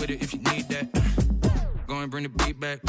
with it if you need that. Go and bring the beat back.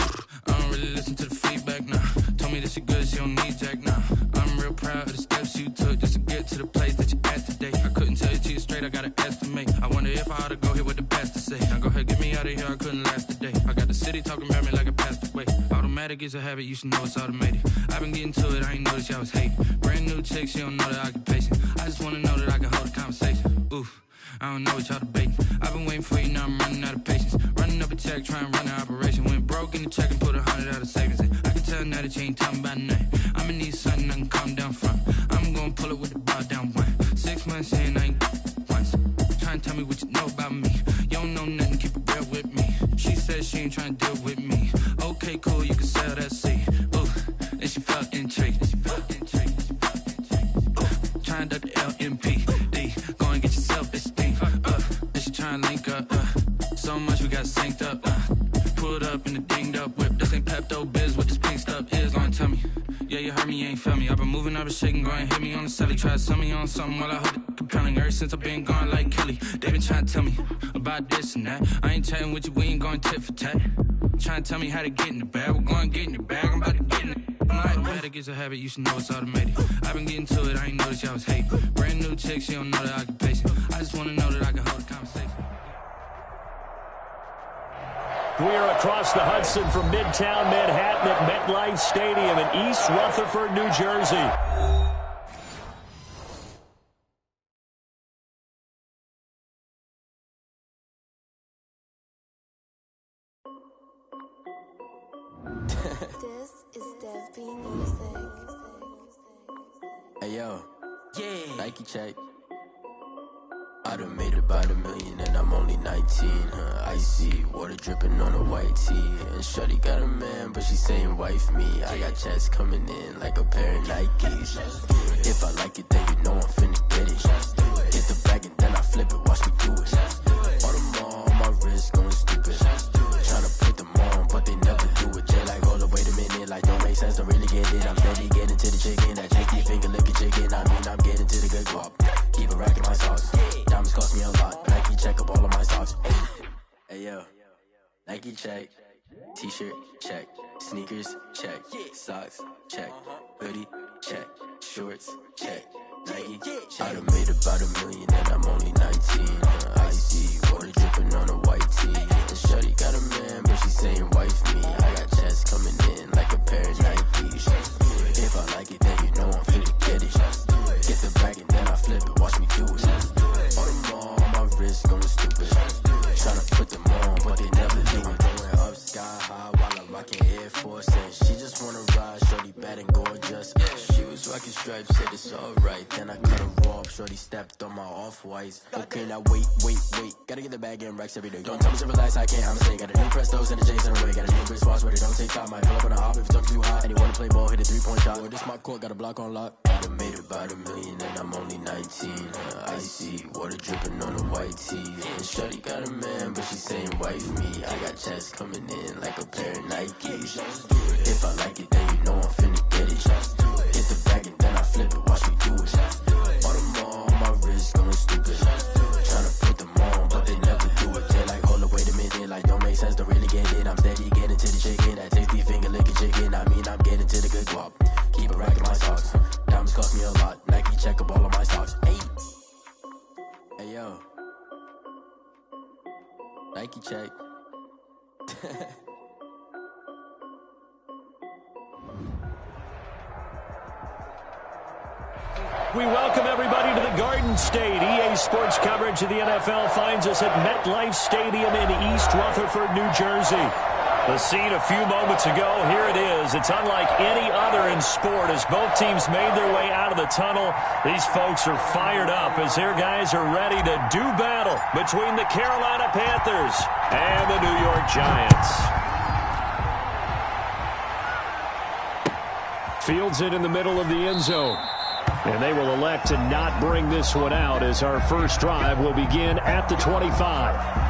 I don't really listen to the feedback, nah. Told me that she good, she don't need Jack, nah. I'm real proud of the steps you took just to get to the place that you at today. I couldn't tell you to you straight, I gotta estimate. I wonder if I ought to go here with the best to say. Now go ahead, get me out of here, I couldn't last a day. I got the city talking about me like I passed away. Automatic is a habit, you should know it's automated. I've been getting to it, I ain't noticed y'all was hating. Brand new chick, she don't know the occupation. I just wanna know that I can hold a conversation. Oof. I don't know what y'all debating. I've been waiting for you, now I'm running out of patience. Running up a check, trying to run an operation. Went broke in the check and put 100 out of savings in. I can tell now that you ain't talking about nothing. I'ma need something I can calm down from. I'm gonna pull it with the bar down one. 6 months in, I ain't once. Trying to tell me what you know about me. You don't know nothing, keep it real with me. She said she ain't trying to deal with me. Okay, cool, you can sell that seed. Ooh, and she felt intrigued. Trying to duck the LMPD. Go and get your self-esteem. And she trying to link up. So much we got synced up. Pulled up in the dinged up whip. This ain't Pepto-Biz, what this pink stuff is. Gonna tell me. Yeah, you heard me, you ain't felt me. I've been moving, I've been shaking, go and hit me on the celly. Try to sell me on something while I hold it compelling. Ever since I've been gone like Kelly. They been trying to tell me about this and that. I ain't chatting with you, we ain't going tit for tat. Trying to tell me how to get in the bag. We're going to get in the bag, I'm about to get in it. Automatic is a habit, you should know it's automated. I've been getting to it, I ain't noticed y'all was hating. Brand new chick, she don't know the occupation. I just wanna know that I can hold a conversation. We are across the Hudson from Midtown Manhattan at MetLife Stadium in East Rutherford, New Jersey. Hey yo, yeah. Nike check. I done made about $1 million and I'm only 19. Icy water dripping on a white tee. And shorty got a man, but she saying wife me. I got checks coming in like a pair of Nikes. If I like it, then you know I'm finna get it. Get the bag and then I flip it, watch me do it. All them on my wrist going stupid. Tryna put them on, but they never do it. They like, hold up, wait a minute, like don't make sense, don't really get it. I'm steady getting to the chicken, that janky finger licking chicken. I mean, I'm getting to the good guap. Keep a rack in my sauce. Diamonds cost me a lot. Nike check up all of my stocks. Hey yo, Nike check. T-shirt check. Sneakers check. Socks check. Hoodie check. Shorts check. Nike check. I done made about $1 million and I'm only 19. Icy water dripping on a white tee. And shorty got a man, but she saying wife me. I got checks coming in like a pair of Nikes. If I like it, then you know I'm finna get it. Get the bag and then I flip it, watch me do it. All them on my wrist going stupid. Tryna put them on, but they never do it. Going up sky high while I'm rocking Air Force. And she just wanna ride, shorty bad and gorgeous. She was rocking stripes, said it's alright. Then I cut her off, shorty stepped on my off-whites. Okay, now wait. Gotta get the bag and racks every day. Don't tell me to relax, I can't, I'ma say. Got a new Prestos and a Jason away. Got a new Chris Foss, but it don't take time. Might pull up on a hop if it's talking too hot. And he wanna play ball, hit a 3-point shot. Or this my court, got a block on lock. I done made about $1 million and I'm only 19. Icy water dripping on a white tee. And shorty got a man, but she saying wife me. I got checks coming in like a pair of Nikes. If I like it, then you know I'm finna get it. Get the bag and then I flip it, watch me do it. All them on my wrist going stupid. Tryna put them on, but they never do it. They like, hold up, wait a minute, like don't make sense, don't really get it. I'm steady getting to the chicken, that tasty finger licking chicken. I mean, I'm getting to the good guap. Keep a rack in my socks. Diamonds cost me a lot. Nike check up all of my stocks. Hey yo, Nike check. We welcome everybody to the Garden State. EA Sports coverage of the NFL finds us at MetLife Stadium in East Rutherford, New Jersey. The scene a few moments ago, here it is. It's unlike any other in sport as both teams made their way out of the tunnel. These folks are fired up as their guys are ready to do battle between the Carolina Panthers and the New York Giants. Fields it in the middle of the end zone. And they will elect to not bring this one out as our first drive will begin at the 25.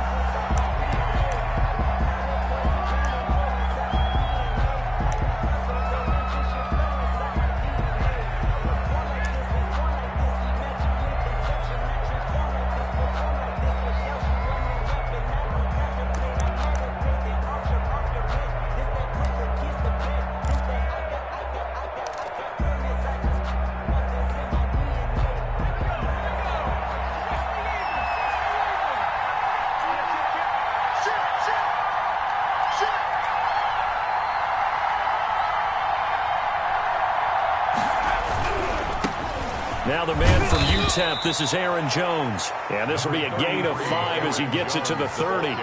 Now the man from UTEP, this is Aaron Jones. And this will be a gain of 5 as he gets it to the 30.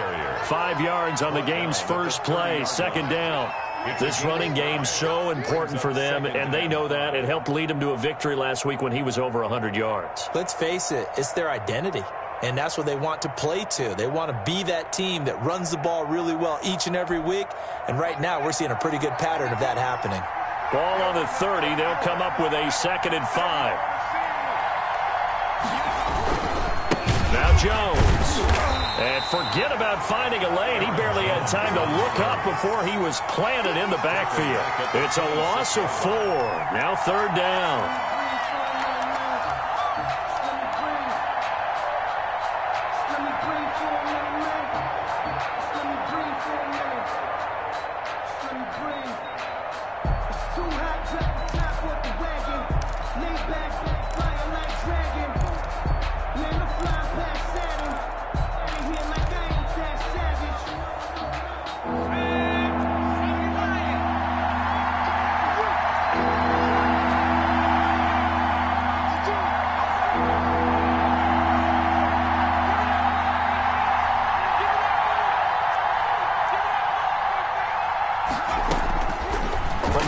5 yards on the game's first play, second down. This running game so important for them, and they know that. It helped lead them to a victory last week when he was over 100 yards. Let's face it, it's their identity, and that's what they want to play to. They want to be that team that runs the ball really well each and every week, and right now we're seeing a pretty good pattern of that happening. Ball on the 30. They'll come up with a 2nd and 5. Now Jones. And forget about finding a lane. He barely had time to look up before he was planted in the backfield. It's a loss of 4. Now 3rd down.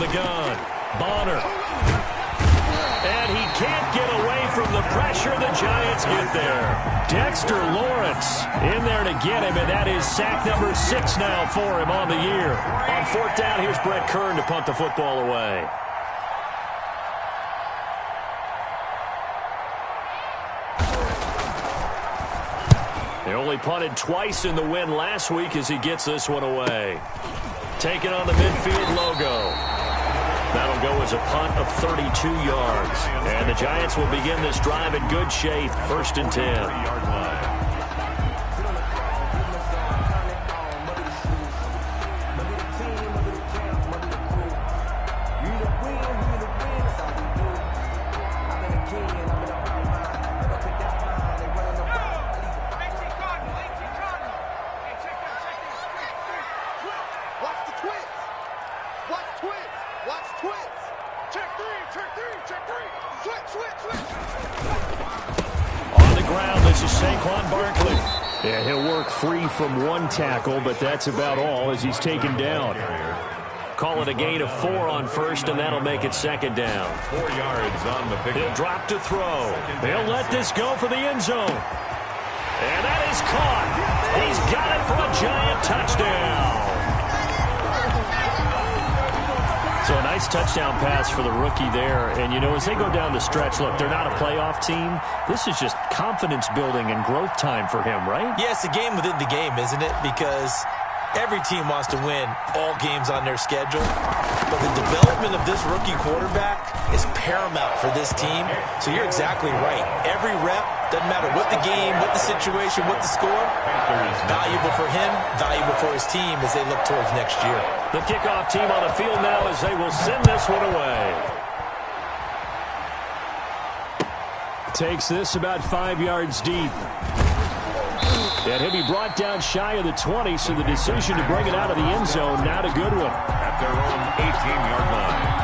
The gun, Bonner. And he can't get away from the pressure. The Giants get there. Dexter Lawrence in there to get him, and that is sack number 6 now for him on the year. On 4th down, here's Brett Kern to punt the football away. They only punted twice in the win last week as he gets this one away. Taking on the midfield logo. That'll go as a punt of 32 yards. And the Giants will begin this drive in good shape. 1st and 10. Free from one tackle, but that's about all as he's taken down. Call it a gain of 4 on 1st, and that'll make it 2nd down. 4 yards on the pick. He'll drop to throw. He'll let this go for the end zone. And that is caught. He's got it for a Giant touchdown. So a nice touchdown pass for the rookie there. And, you know, as they go down the stretch, look, they're not a playoff team. This is just confidence building and growth time for him, right? Yeah, it's a game within the game, isn't it? Because every team wants to win all games on their schedule. But the development of this rookie quarterback is paramount for this team. So you're exactly right. Every rep, doesn't matter what the game, what the situation, what the score, valuable for him, valuable for his team as they look towards next year. The kickoff team on the field now as they will send this one away. Takes this about 5 yards deep. And he'll be brought down shy of the 20, so the decision to bring it out of the end zone, not a good one. At their own 18-yard line.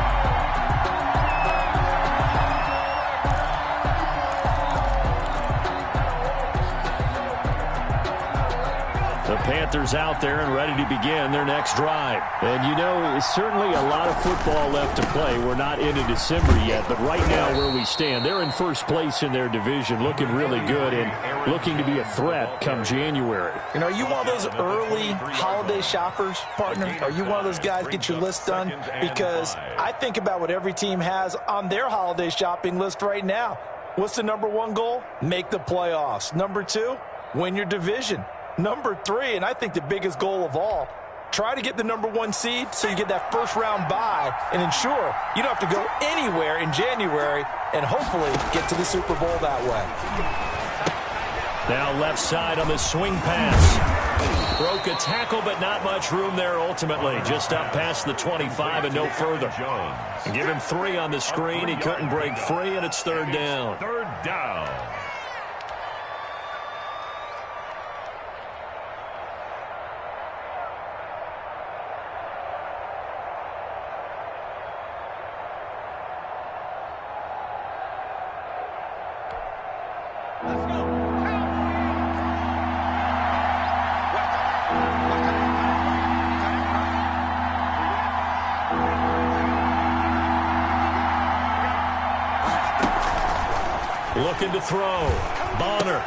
The Panthers out there and ready to begin their next drive. And, you know, it's certainly a lot of football left to play. We're not into December yet, but right now where we stand, they're in first place in their division, looking really good and looking to be a threat come January. You know, are you one of those early holiday shoppers, partner? Are you one of those guys get your list done? Because I think about what every team has on their holiday shopping list right now. What's the number 1 goal? Make the playoffs. Number 2, win your division. Number 3, and I think the biggest goal of all, try to get the number 1 seed so you get that first-round bye and ensure you don't have to go anywhere in January and hopefully get to the Super Bowl that way. Now left side on the swing pass. Broke a tackle, but not much room there ultimately. Just up past the 25 and no further. Give him 3 on the screen. He couldn't break free, and it's 3rd down. 3rd down. looking to throw. Bonner.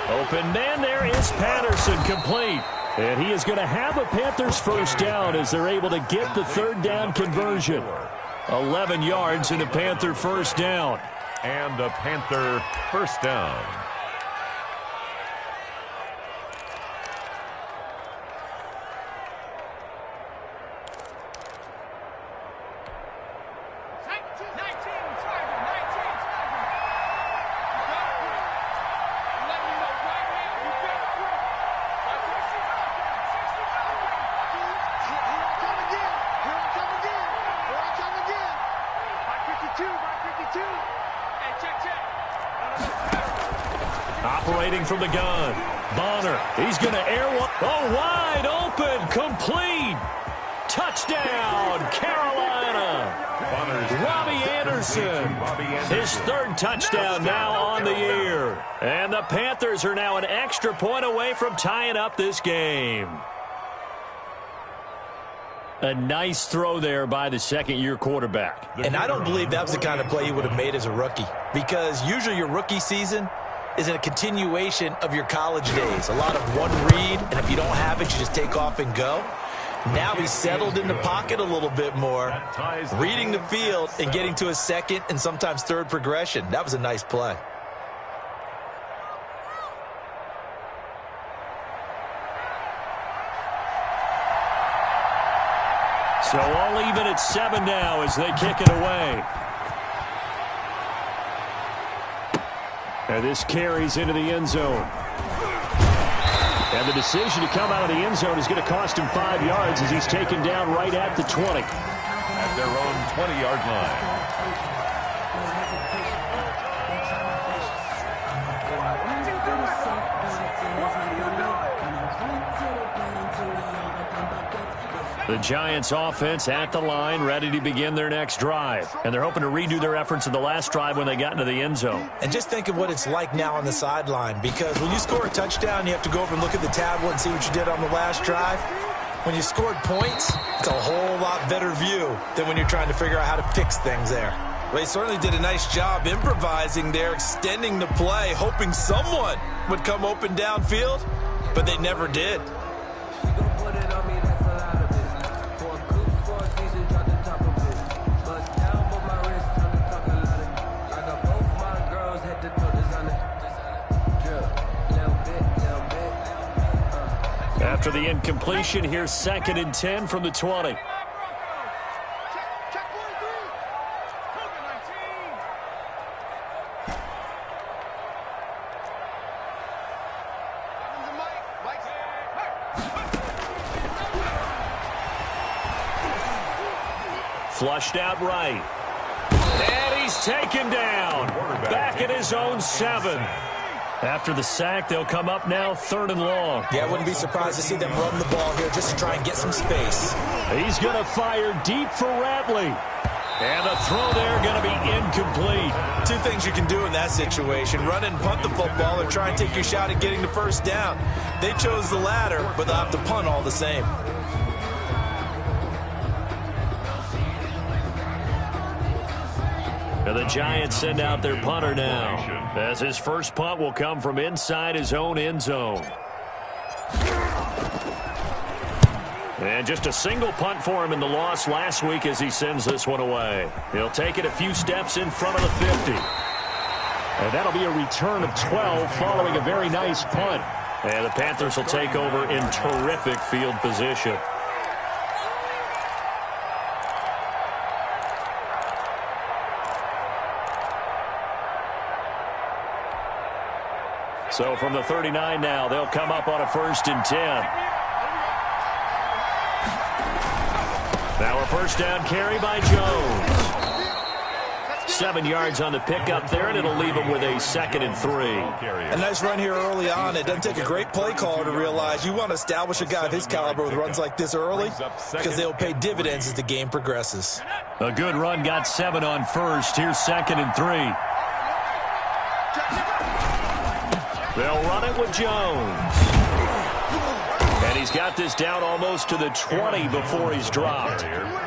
Open man there is Patterson, complete. And he is going to have a Panthers first down as they're able to get the third down conversion. 11 yards and a Panther first down. And a Panther first down. Operating from the gun. Bonner. He's going to air one. Oh, wide open. Complete. Touchdown, Carolina. Robbie Anderson. His third touchdown now on the year. And the Panthers are now an extra point away from tying up this game. A nice throw there by the second-year quarterback. And I don't believe that was the kind of play he would have made as a rookie, because usually your rookie season is a continuation of your college days. A lot of one read, and if you don't have it, you just take off and go. Now he's settled in the pocket a little bit more, reading the field and getting to a second and sometimes third progression. That was a nice play. So all even at 7 now as they kick it away. And this carries into the end zone. And the decision to come out of the end zone is going to cost him 5 yards as he's taken down right at the 20. At their own 20-yard line. The Giants offense at the line, ready to begin their next drive. And they're hoping to redo their efforts in the last drive when they got into the end zone. And just think of what it's like now on the sideline, because when you score a touchdown, you have to go over and look at the tablet and see what you did on the last drive. When you scored points, it's a whole lot better view than when you're trying to figure out how to fix things there. Well, they certainly did a nice job improvising there, extending the play, hoping someone would come open downfield, but they never did. After the incompletion, here's 2nd and 10 from the 20. Flushed out right. And he's taken down. Back at his own 7. After the sack, they'll come up now 3rd and long. Yeah, I wouldn't be surprised to see them run the ball here just to try and get some space. He's going to fire deep for Ratley. And the throw there going to be incomplete. Two things you can do in that situation: run and punt the football, or try and take your shot at getting the first down. They chose the latter, but they'll have to punt all the same. And the Giants send out their punter now, as his first punt will come from inside his own end zone. And just a single punt for him in the loss last week as he sends this one away. He'll take it a few steps in front of the 50. And that'll be a return of 12 following a very nice punt. And the Panthers will take over in terrific field position. So from the 39 now, they'll come up on a 1st and 10. Now a first down carry by Jones. 7 yards on the pickup there, and it'll leave him with a 2nd and 3. A nice run here early on. It doesn't take a great play caller to realize you want to establish a guy of his caliber with runs like this early, because they'll pay dividends as the game progresses. A good run, got 7 on 1st. Here's 2nd and 3. They'll run it with Jones. And And he's got this down almost to the 20 before he's dropped.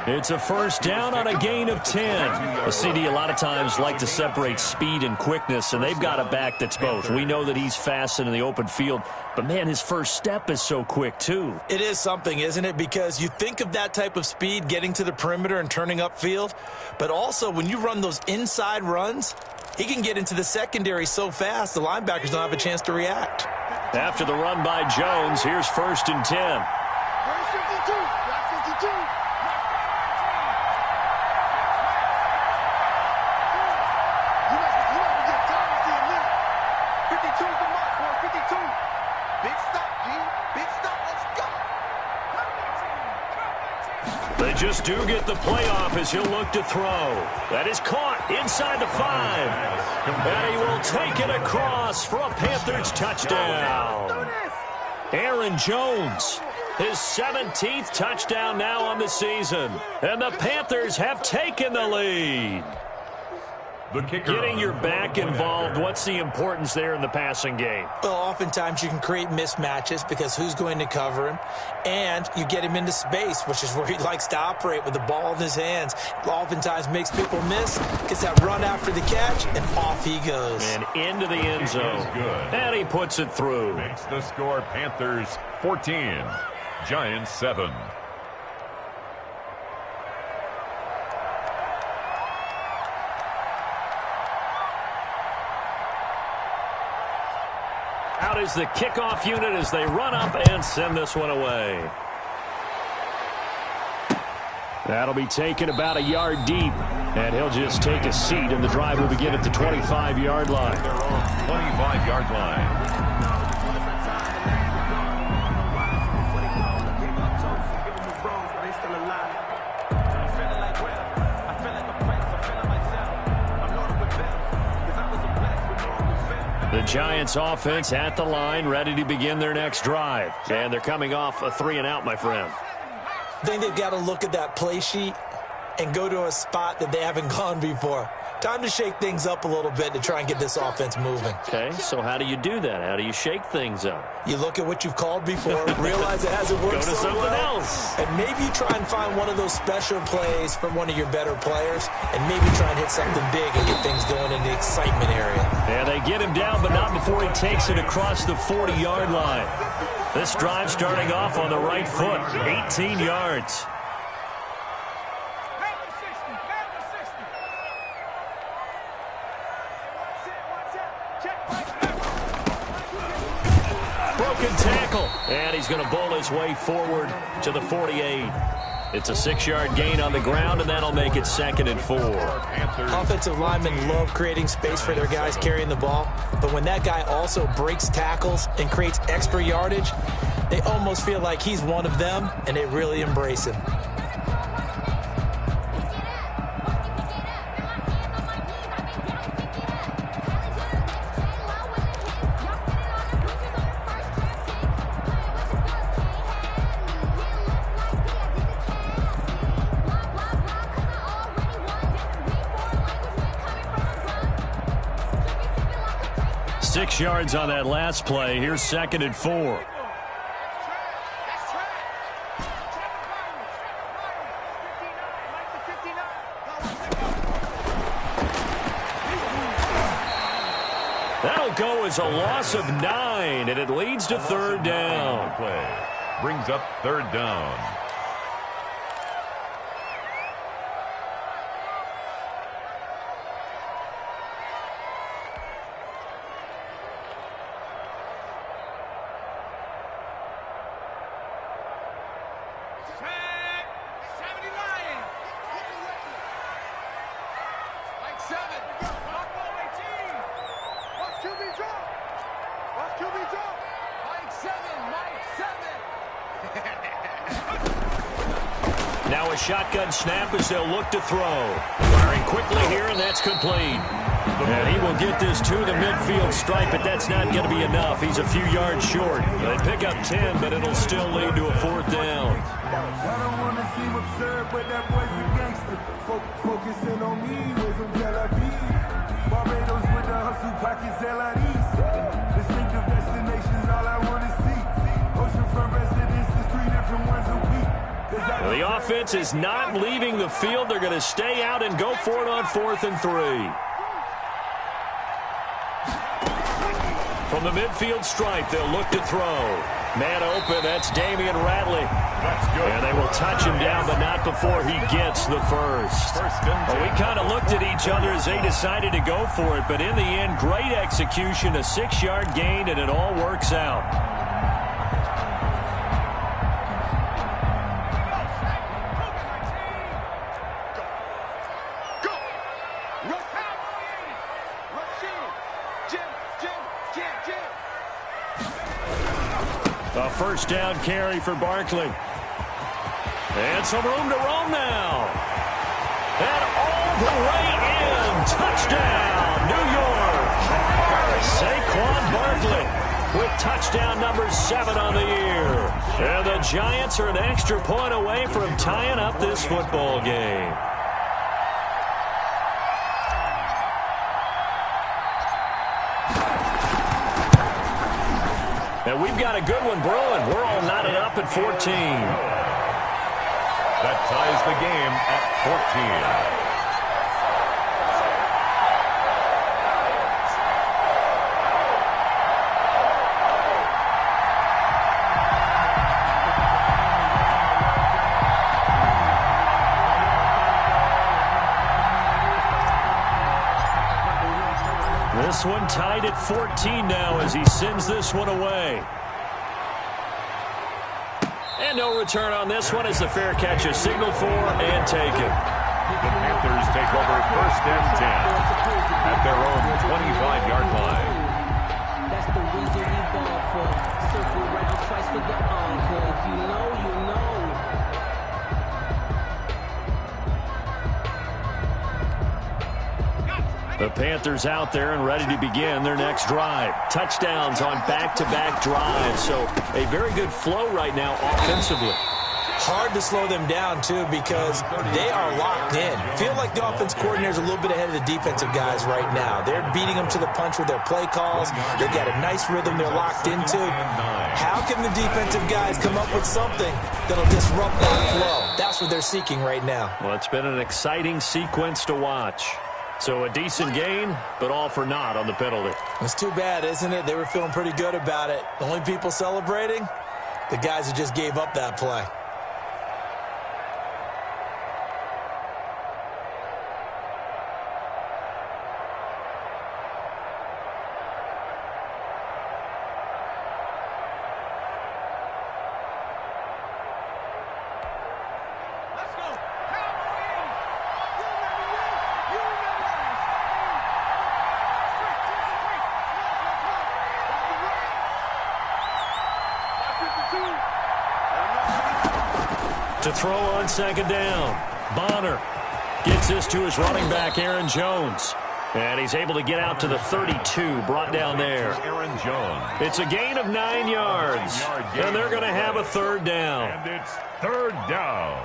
It's a first down on a gain of 10. The CD a lot of times like to separate speed and quickness, and they've got a back that's both. We know that he's fast in the open field, but, man, his first step is so quick, too. It is something, isn't it? Because you think of that type of speed getting to the perimeter and turning upfield, but also when you run those inside runs, he can get into the secondary so fast the linebackers don't have a chance to react. After the run by Jones, here's 1st and 10. They just do get the playoff as he'll look to throw. That is caught inside the 5. And he will take it across for a Panthers touchdown. Aaron Jones, his 17th touchdown now on the season. And the Panthers have taken the lead. Getting your back involved, what's the importance there in the passing game? Well, oftentimes you can create mismatches because who's going to cover him, and you get him into space, which is where he likes to operate with the ball in his hands. Oftentimes makes people miss, gets that run after the catch, and off he goes. And into the end zone. And he puts it through. Makes the score Panthers 14, Giants 7. Out is the kickoff unit as they run up and send this one away. That'll be taken about a yard deep, and he'll just take a seat, and the drive will begin at the 25-yard line. They're on 25-yard line. The Giants offense at the line, ready to begin their next drive. And they're coming off a 3-and-out, my friend. I think they've got to look at that play sheet and go to a spot that they haven't gone before. Time to shake things up a little bit to try and get this offense moving. Okay, so how do you do that? How do you shake things up? You look at what you've called before, realize it hasn't worked Go to so something well, else. and maybe you try and find one of those special plays from one of your better players, and maybe try and hit something big and get things going in the excitement area. And they get him down, but not before he takes it across the 40-yard line. This drive starting off on the right foot, 18 yards. Broken tackle, and he's going to bowl his way forward to the 48. It's a 6-yard gain on the ground, and that'll make it 2nd and 4. Offensive linemen love creating space for their guys carrying the ball, but when that guy also breaks tackles and creates extra yardage, they almost feel like he's one of them, and they really embrace him. Six yards on that last play. Here's 2nd and 4. That'll go as a loss of 9, and it leads to 3rd down. Play brings up 3rd down. Now a shotgun snap as they'll look to throw. Firing quickly here, and that's complete. And he will get this to the midfield stripe, but that's not going to be enough. He's a few yards short. They pick up 10, but it'll still lead to a 4th down. I don't want to seem absurd, but that boy's a gangster. Focusing on me, we're from Tel Aviv. Barbados with the hustle pockets, LIDs. Distinctive destinations, all I want to see. Oceanfront residence Well, the offense is not leaving the field. They're going to stay out and go for it on 4th and 3. From the midfield stripe, they'll look to throw. Man open, that's Damian Ratley. That's good. And they will touch him down, but not before he gets the first. Well, we kind of looked at each other as they decided to go for it, but in the end, great execution, a 6-yard gain, and it all works out. A first down carry for Barkley. And some room to roam now. And all the way in. Touchdown, New York. Saquon Barkley with touchdown number 7 on the year. And the Giants are an extra point away from tying up this football game. And we've got a good one brewing. We're all knotted up at 14. That ties the game at 14. This one tied at 14 now as he sends this one away. And no return on this one as the fair catch is signaled for and taken. The Panthers take over 1st and 10 at their own 25-yard line. That's the reason we ball for. Circle around twice for the encore. If you know, you know. The Panthers out there and ready to begin their next drive. Touchdowns on back-to-back drives. So a very good flow right now offensively. Hard to slow them down, too, because they are locked in. Feel like the offense coordinator is a little bit ahead of the defensive guys right now. They're beating them to the punch with their play calls. They've got a nice rhythm they're locked into. How can the defensive guys come up with something that'll disrupt that flow? That's what they're seeking right now. Well, it's been an exciting sequence to watch. So a decent gain, but all for naught on the penalty. It's too bad, isn't it? They were feeling pretty good about it. The only people celebrating, the guys who just gave up that play. To throw on 2nd down. Bonner gets this to his running back, Aaron Jones. And he's able to get out to the 32, brought down there. Aaron Jones. It's a gain of 9 yards. And they're going to have a 3rd down. And it's 3rd down.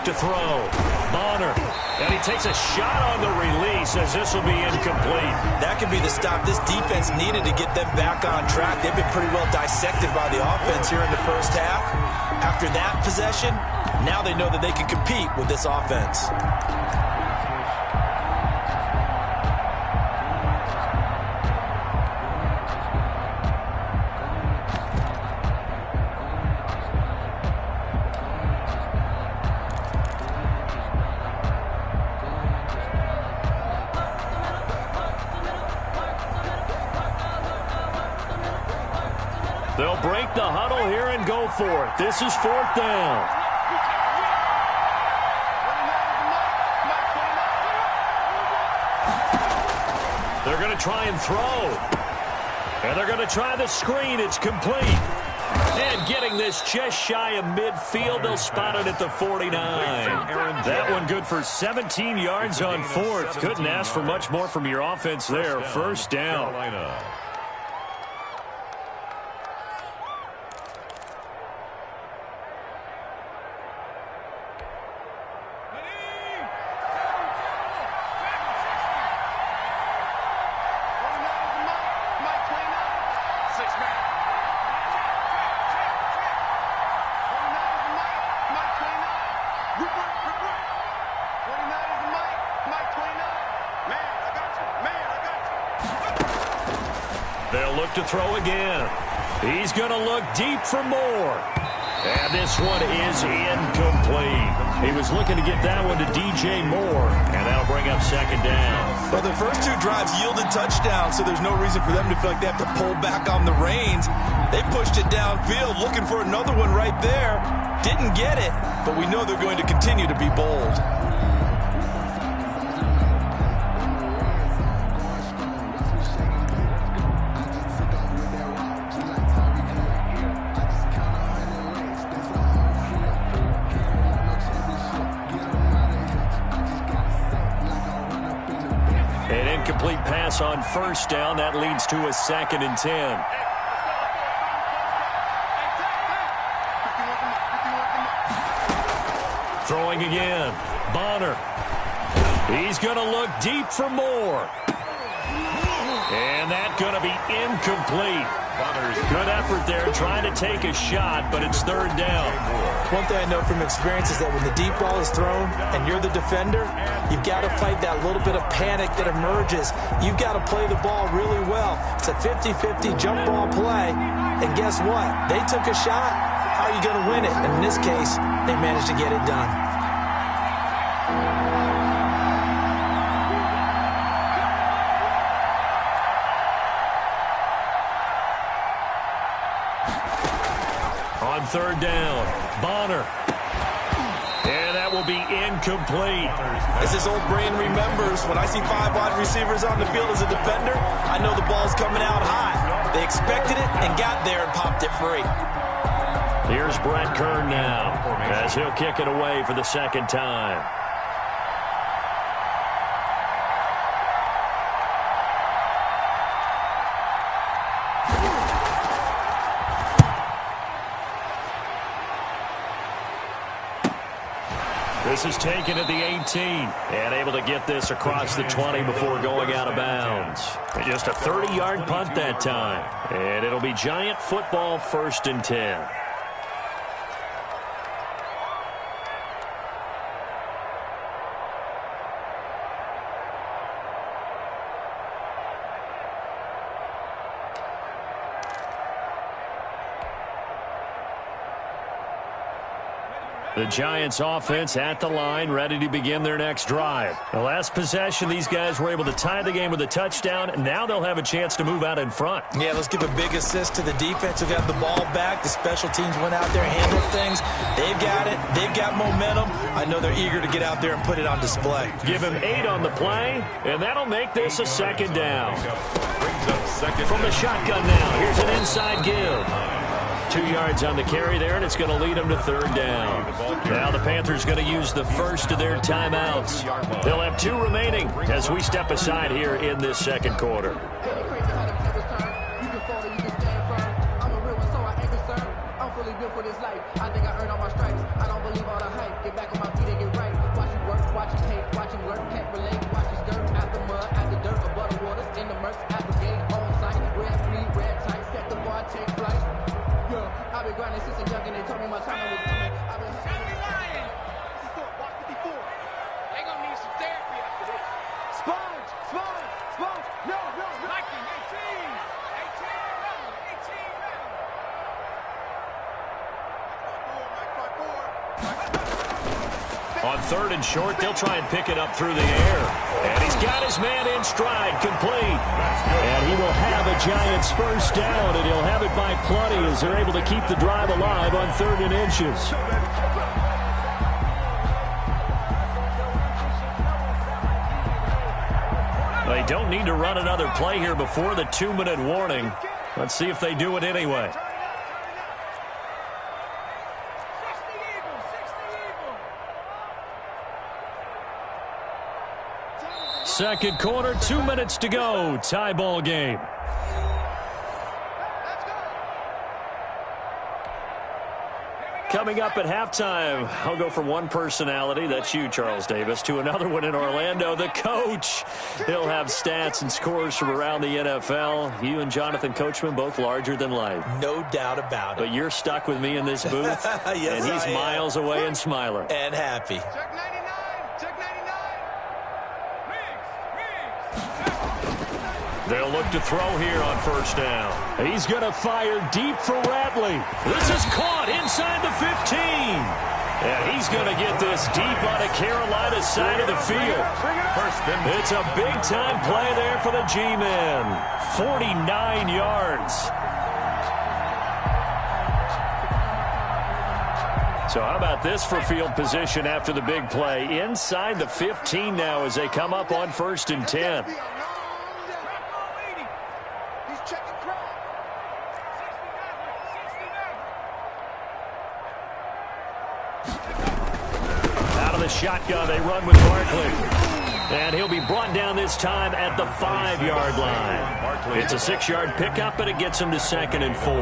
To throw. Bonner. And he takes a shot on the release as this will be incomplete. That could be the stop this defense needed to get them back on track. They've been pretty well dissected by the offense here in the first half. After that possession, now they know that they can compete with this offense. They'll break the huddle here and go for it. This is 4th down. They're going to try and throw. And they're going to try the screen. It's complete. And getting this just shy of midfield, they'll spot it at the 49. That one good for 17 yards on fourth. Couldn't ask for much more from your offense there. First down. They'll look to throw again. He's going to look deep for more. And this one is incomplete. He was looking to get that one to DJ Moore, and that'll bring up second down. Well, the first two drives yielded touchdowns, so there's no reason for them to feel like they have to pull back on the reins. They pushed it downfield, looking for another one right there. Didn't get it, but we know they're going to continue to be bold. Incomplete pass on first down. That leads to a 2nd and 10. Throwing again. Bonner. He's going to look deep for more. And that's going to be incomplete. Good effort there trying to take a shot, but it's third down. One thing I know from experience is that when the deep ball is thrown and you're the defender, you've got to fight that little bit of panic that emerges. You've got to play the ball really well. It's a 50-50 jump ball play. And guess what? They took a shot. How are you going to win it? And in this case, they managed to get it done. On third down, Bonner. And that will be incomplete. As his old brain remembers, when I see 5 wide receivers on the field as a defender, I know the ball's coming out high. They expected it and got there and popped it free. Here's Brett Kern now, as he'll kick it away for the second time. This is taken at the 18 and able to get this across the 20 before going out of bounds. And just a 30-yard punt that time. And it'll be Giant football, 1st and 10. The Giants offense at the line, ready to begin their next drive. The last possession, these guys were able to tie the game with a touchdown, and now they'll have a chance to move out in front. Yeah, let's give a big assist to the defense who got the ball back. The special teams went out there and handled things. They've got it. They've got momentum. I know they're eager to get out there and put it on display. Give him 8 on the play, and that'll make this a second down. From the shotgun now, here's an inside give. 2 yards on the carry there, and it's going to lead them to third down. Now the Panthers going to use the first of their timeouts. They'll have 2 remaining as we step aside here in this second quarter. I've been grinding since a young and they told me my time was coming. I've been Sammy Ryan. This is for Block 54. They gonna need some therapy after this. Sponge. No. Mikey, 18 round. On third and short, they'll try and pick it up through the air. And he's got his man in stride, complete. And he will have a Giants first down, and he'll have it by plenty as they're able to keep the drive alive on 3rd and inches. They don't need to run another play here before the 2-minute warning. Let's see if they do it anyway. Second quarter, 2 minutes to go. Tie ball game. Coming up at halftime, I'll go from one personality, that's you, Charles Davis, to another one in Orlando, the coach. He'll have stats and scores from around the NFL. You and Jonathan Coachman, both larger than life. No doubt about it. But you're stuck with me in this booth, yes, and he's miles away and smiling. And happy. Check 99. Check 99. They'll look to throw here on first down. He's going to fire deep for Ratley. This is caught inside the 15. And he's going to get this deep on a Carolina side of the field. It's a big-time play there for the G-men. 49 yards. So how about this for field position after the big play? Inside the 15 now as they come up on 1st and 10. Shotgun, they run with Barkley. And he'll be brought down this time at the 5-yard line. It's a 6-yard pickup, and it gets him to 2nd and 4.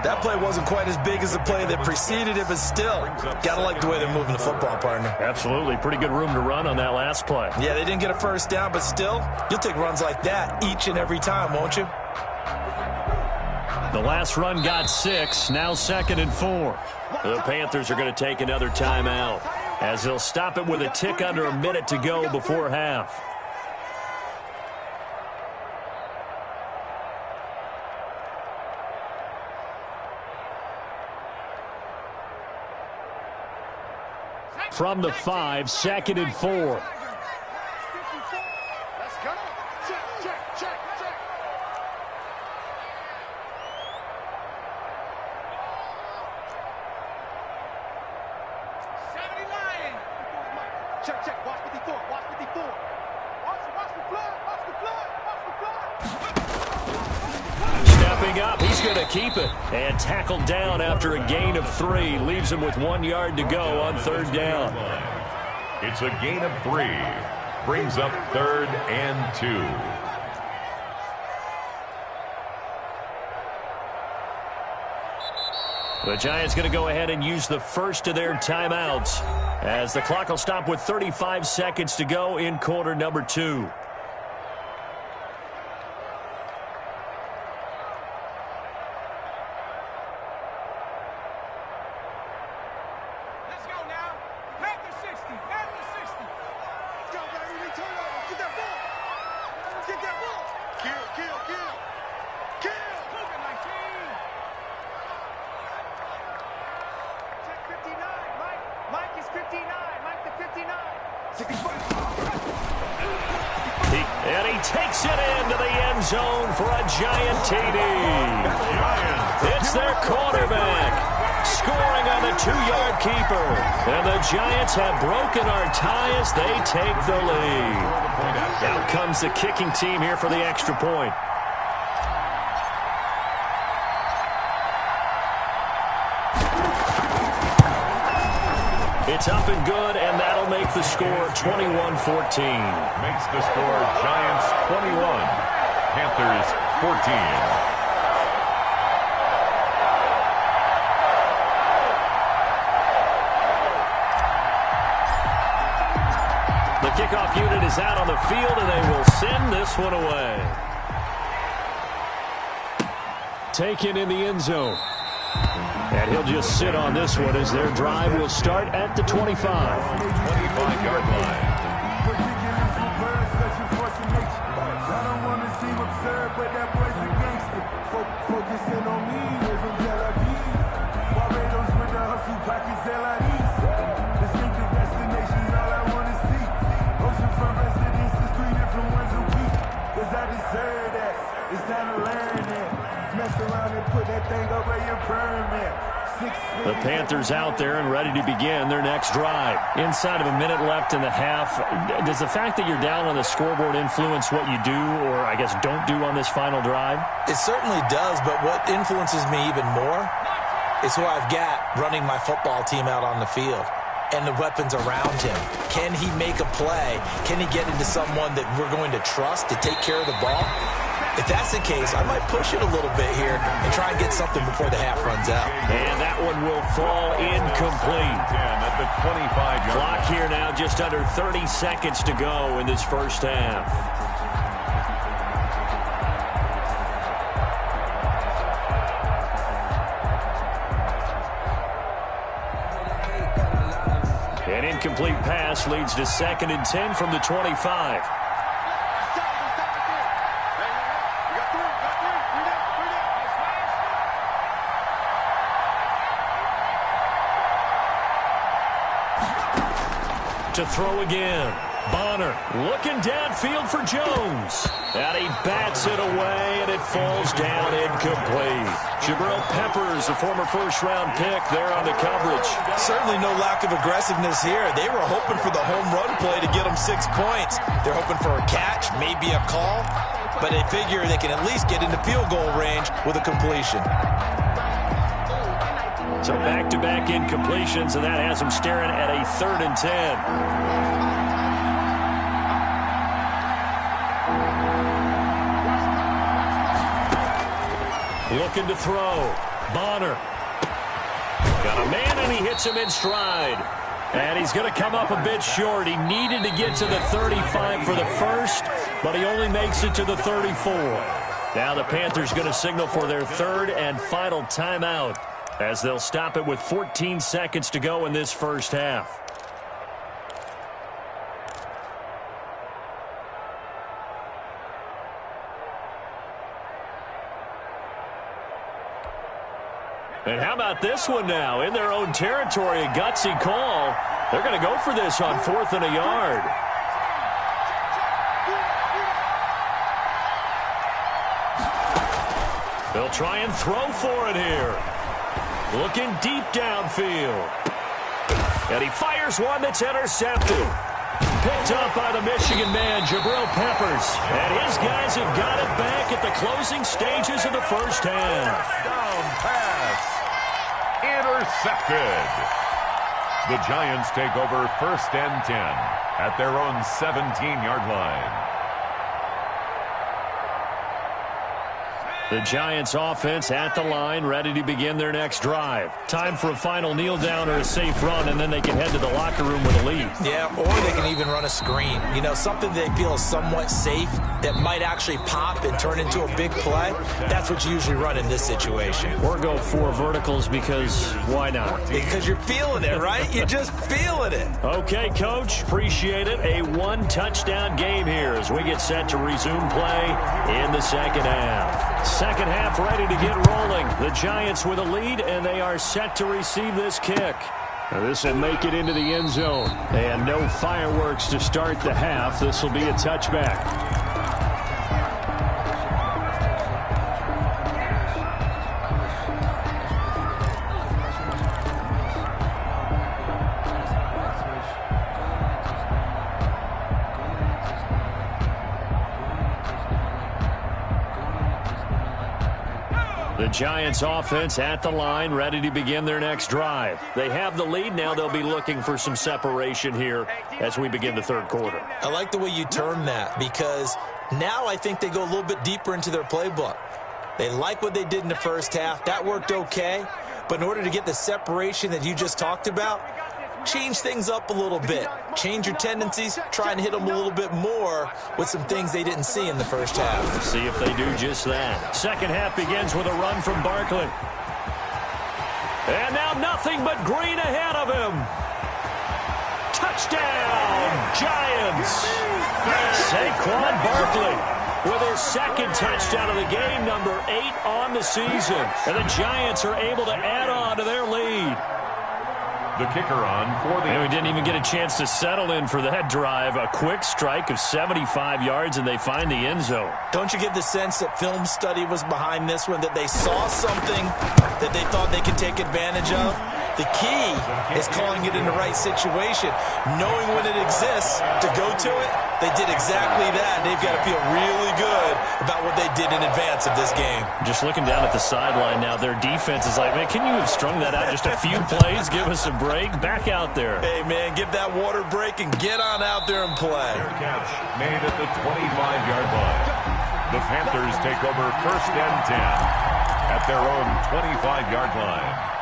That play wasn't quite as big as the play that preceded it, but still, got to like the way they're moving the football, partner. Absolutely. Pretty good room to run on that last play. Yeah, they didn't get a first down, but still, you'll take runs like that each and every time, won't you? The last run got 6, now 2nd and 4. The Panthers are going to take another timeout, as they'll stop it with a tick under a minute to go before half. From the 5, 2nd and 4. Let's go. Check, check, check, check. Check, check, watch 54, watch 54. Watch the blood, watch the blood, watch the blood. Stepping up, he's going to keep it. And tackled down after a gain of 3. Leaves him with 1 yard to go on 3rd down. It's a gain of 3. Brings up 3rd and 2. The Giants going to go ahead and use the first of their timeouts, as the clock will stop with 35 seconds to go in quarter number 2. Let's go now. Panther 60, Panther 60. Let's go, baby. Turn over. Get that ball. Get that ball. Kill, kill, kill. Kill. Look at 19. Check 59, Mike. Mike is 59. Mike the 59. 65. And he takes it into the end zone for a Giant TD. It's their quarterback scoring on the 2-yard keeper. And the Giants have broken our tie as they take the lead. Out comes the kicking team here for the extra point. It's up and good, and that'll make the score 21-14. Makes the score Giants 21, Panthers 14. The kickoff unit is out on the field, and they will send this one away. Taken in the end zone. And he'll just sit on this one as their drive will start at the 25. 25-yard line. Focusing on me, we're from Tel Aviv. Barbados with the hustle, pockets LIDs. Distinctive destinations, all I want to see. Oceanfront residences, 3 different ones a week. Cause I deserve that, it's time to learn that. Mess around and put that thing over your permit. The Panthers out there and ready to begin their next drive. Inside of a minute left in the half, does the fact that you're down on the scoreboard influence what you do, or I guess don't do on this final drive? It certainly does, but what influences me even more is who I've got running my football team out on the field. and the weapons around him. Can he make a play? Can he get into someone that we're going to trust to take care of the ball? If that's the case, I might push it a little bit here and try and get something before the half runs out. And that one will fall incomplete. At the 25-yard line. Clock here now, just under 30 seconds to go in this first half. An incomplete pass leads to 2nd and 10 from the 25. To throw again. Bonner looking downfield for Jones. And he bats it away, and it falls down incomplete. Jabril Peppers, a former first-round pick, there on the coverage. Certainly no lack of aggressiveness here. They were hoping for the home run play to get them 6 points. They're hoping for a catch, maybe a call, but they figure they can at least get into field goal range with a completion. So back-to-back incompletions, and that has them staring at a 3rd and 10. Looking to throw. Bonner. Got a man, and he hits him in stride. And he's going to come up a bit short. He needed to get to the 35 for the first, but he only makes it to the 34. Now the Panthers going to signal for their 3rd and final timeout, as they'll stop it with 14 seconds to go in this first half. And how about this one now? In their own territory, a gutsy call. They're going to go for this on 4th and a yard. They'll try and throw for it here. Looking deep downfield. And he fires one that's intercepted. Picked up by the Michigan man, Jabril Peppers. And his guys have got it back at the closing stages of the first half. Down pass. Intercepted. The Giants take over 1st and 10 at their own 17-yard line. The Giants offense at the line, ready to begin their next drive. Time for a final kneel down or a safe run, and then they can head to the locker room with a lead. Yeah, or they can even run a screen. You know, something they feel is somewhat safe that might actually pop and turn into a big play. That's what you usually run in this situation. Or go 4 verticals because why not? Because you're feeling it, right? You're just feeling it. Okay, Coach, appreciate it. A 1-touchdown game here as we get set to resume play in the second half. Second half ready to get rolling. The Giants with a lead, and they are set to receive this kick. Now this will make it into the end zone. And no fireworks to start the half. This will be a touchback. The Giants offense at the line, ready to begin their next drive. They have the lead. Now they'll be looking for some separation here as we begin the third quarter. I like the way you term that, because now I think they go a little bit deeper into their playbook. They like what they did in the first half. That worked okay. But in order to get the separation that you just talked about, change things up a little bit. Change your tendencies. Try and hit them a little bit more with some things they didn't see in the first half. See if they do just that. Second half begins with a run from Barkley. And now nothing but green ahead of him. Touchdown, Giants. Saquon Barkley with his second touchdown of the game, number 8 on the season. And the Giants are able to add on to their lead. The kicker on for the... And we didn't even get a chance to settle in for that drive. A quick strike of 75 yards, and they find the end zone. Don't you get the sense that film study was behind this one, that they saw something that they thought they could take advantage of? The key is calling it in the right situation, knowing when it exists to go to it. They did exactly that. They've got to feel really good about what they did in advance of this game. Just looking down at the sideline now, their defense is like, man, can you have strung that out just a few plays? Give us a break. Back out there. Hey, man, give that water break and get on out there and play. Fair catch made at the 25-yard line. The Panthers take over 1st and 10 at their own 25-yard line.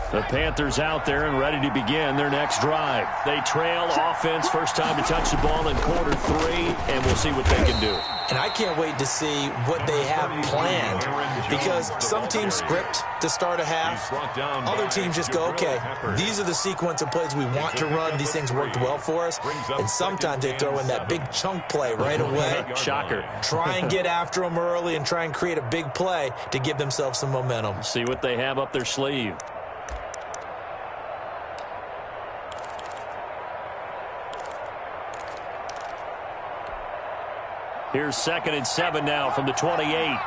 The Panthers out there and ready to begin their next drive. They trail offense, first time to touch the ball in quarter 3, and we'll see what they can do. And I can't wait to see what they have planned, because some teams script to start a half. Other teams just go, okay, these are the sequence of plays we want to run. These things worked well for us. And sometimes they throw in that big chunk play right away. Shocker. Try and get after them early and try and create a big play to give themselves some momentum. See what they have up their sleeve. Here's 2nd and 7 now from the 28.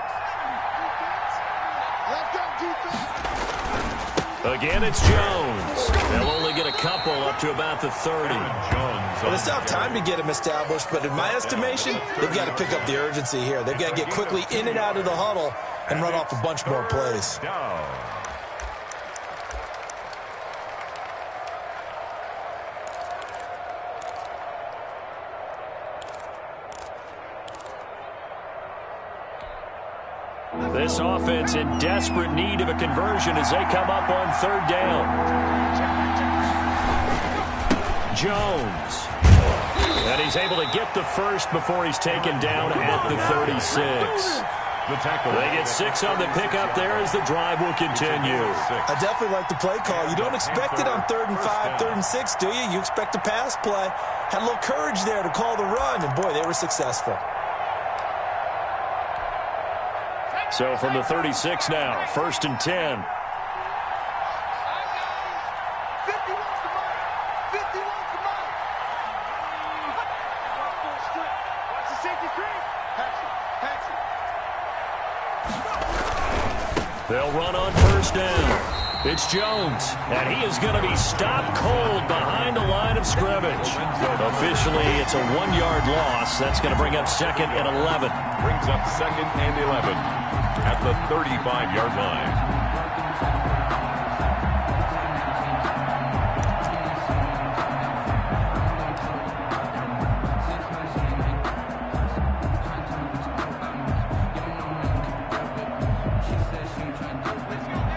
Again, it's Jones. They'll only get a couple up to about the 30. Well, it's tough time to get them established, but in my estimation, they've got to pick up the urgency here. They've got to get quickly in and out of the huddle and run off a bunch more plays. This offense in desperate need of a conversion as they come up on 3rd down. Jones. And he's able to get the first before he's taken down at the 36. They get 6 on the pickup there as the drive will continue. I definitely like the play call. You don't expect it on 3rd and 5, 3rd and 6, do you? You expect a pass play. Had a little courage there to call the run, and boy, they were successful. So from the 36 now, 1st and 10. They'll run on 1st down. It's Jones, and he is going to be stopped cold behind the line of scrimmage. Officially, it's a 1-yard loss. That's going to bring up 2nd and 11. Brings up 2nd and 11 at the 35-yard line.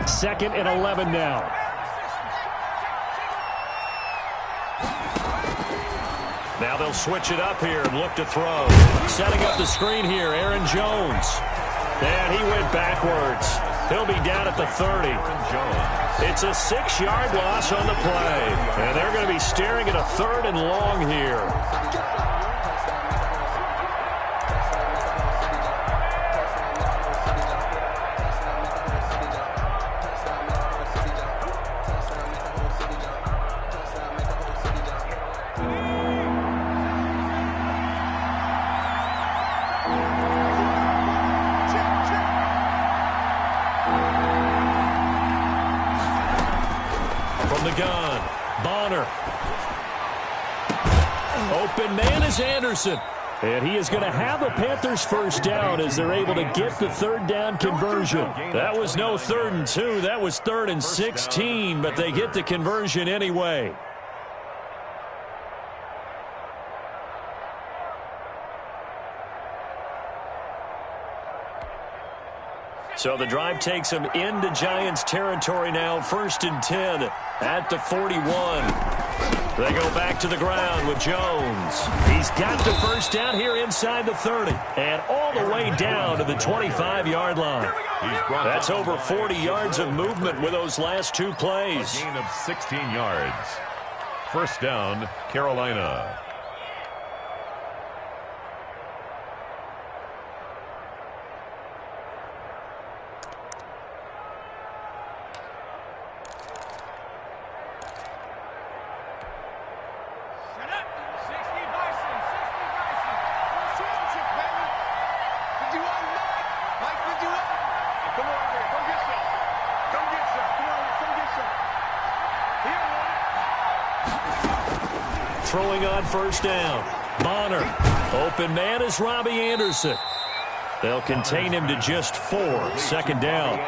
Second and 11 now. Now they'll switch it up here and look to throw. Setting up the screen here, Aaron Jones. And he went backwards. He'll be down at the 30. It's a 6-yard loss on the play. And they're going to be staring at a 3rd and long here. Open man is Anderson. And he is going to have a Panthers first down as they're able to get the 3rd down conversion. That was no 3rd and 2. That was 3rd and 16, but they get the conversion anyway. So the drive takes them into Giants territory now. 1st and 10 at the 41. They go back to the ground with Jones. He's got the first down here inside the 30 and all the way down to the 25-yard line. That's over 40 yards of movement with those last 2 plays. A gain of 16 yards. First down, Carolina. throwing on first down. Bonner. Open man is Robbie Anderson. They'll contain him to just 4. Second down.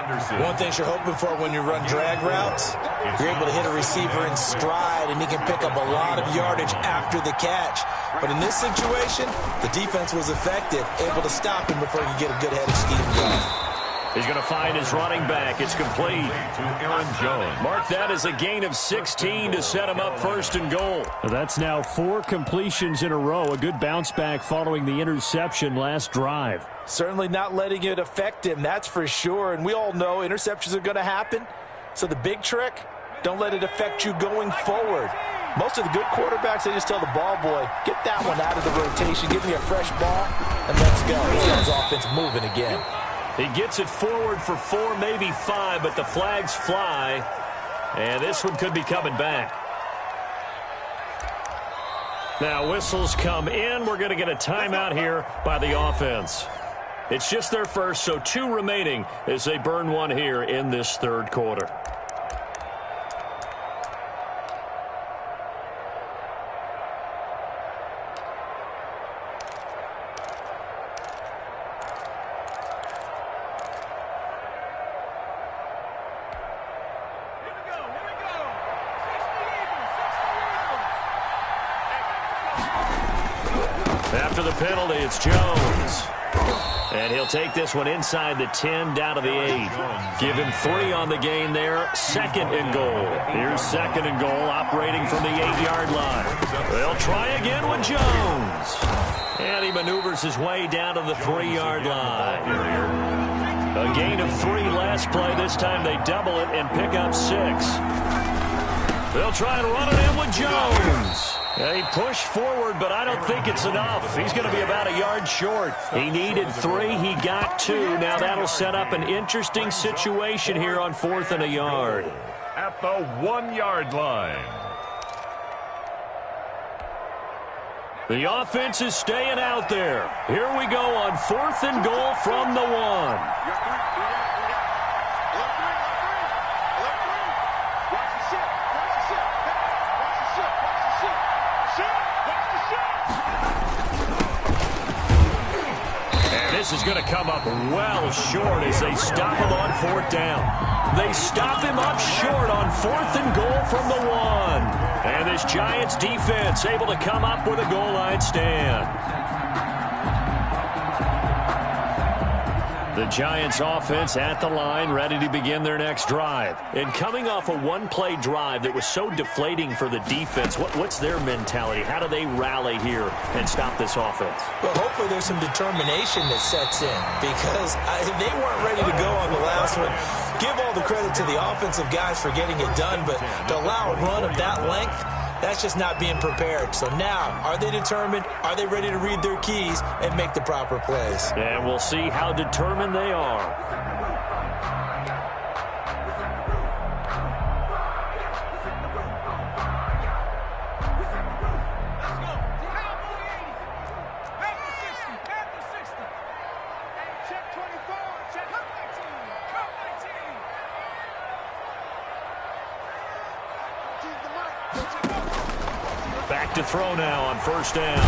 One thing you're hoping for when you run drag routes, you're able to hit a receiver in stride, and he can pick up a lot of yardage after the catch. But in this situation, the defense was effective, able to stop him before he could get a good head of steam going. He's going to find his running back. It's complete to Aaron Jones. Mark that as a gain of 16 to set him up first and goal. That's now 4 completions in a row. A good bounce back following the interception last drive. Certainly not letting it affect him, that's for sure. And we all know interceptions are going to happen. So the big trick, don't let it affect you going forward. Most of the good quarterbacks, they just tell the ball boy, get that one out of the rotation, give me a fresh ball, and let's go. Let's get his offense moving again. He gets it forward for 4, maybe 5, but the flags fly. And this one could be coming back. Now whistles come in. We're going to get a timeout here by the offense. It's just their first, so 2 remaining as they burn one here in this third quarter. After the penalty, it's Jones. And he'll take this one inside the 10, down to the 8. Give him 3 on the gain there. Second and goal. Here's second and goal, operating from the 8-yard line. They'll try again with Jones. And he maneuvers his way down to the 3-yard line. A gain of 3 last play. This time they double it and pick up 6. They'll try and run it in with Jones. They push forward, but I don't think it's enough. He's going to be about a yard short. He needed 3. He got 2. Now that'll set up an interesting situation here on 4th and a yard. At the 1-yard line. The offense is staying out there. Here we go on 4th and goal from the 1. This is going to come up well short as they stop him on 4th down. They stop him up short on 4th and goal from the 1. And this Giants defense able to come up with a goal line stand. The Giants offense at the line, ready to begin their next drive. And coming off a one-play drive that was so deflating for the defense, what's their mentality? How do they rally here and stop this offense? Well, hopefully there's some determination that sets in, because they weren't ready to go on the last one. Give all the credit to the offensive guys for getting it done, but to allow a run of that length, that's just not being prepared. So now, are they determined? Are they ready to read their keys and make the proper plays? And we'll see how determined they are. Back to throw now on first down.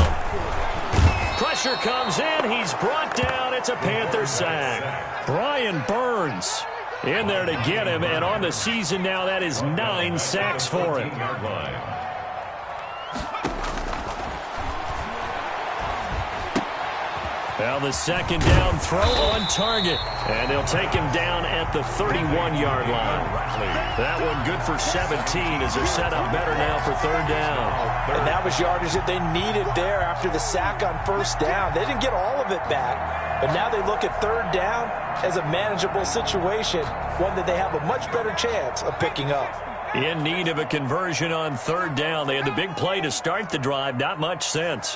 Pressure comes in. He's brought down. It's a Panther sack. Brian Burns in there to get him. And on the season now, that is 9 sacks for him. Now the second down throw on target. And they'll take him down at the 31-yard line. That one good for 17 as they're set up better now for third down. And that was yardage that they needed there after the sack on first down. They didn't get all of it back, but now they look at third down as a manageable situation, one that they have a much better chance of picking up. In need of a conversion on third down. They had the big play to start the drive. Not much sense.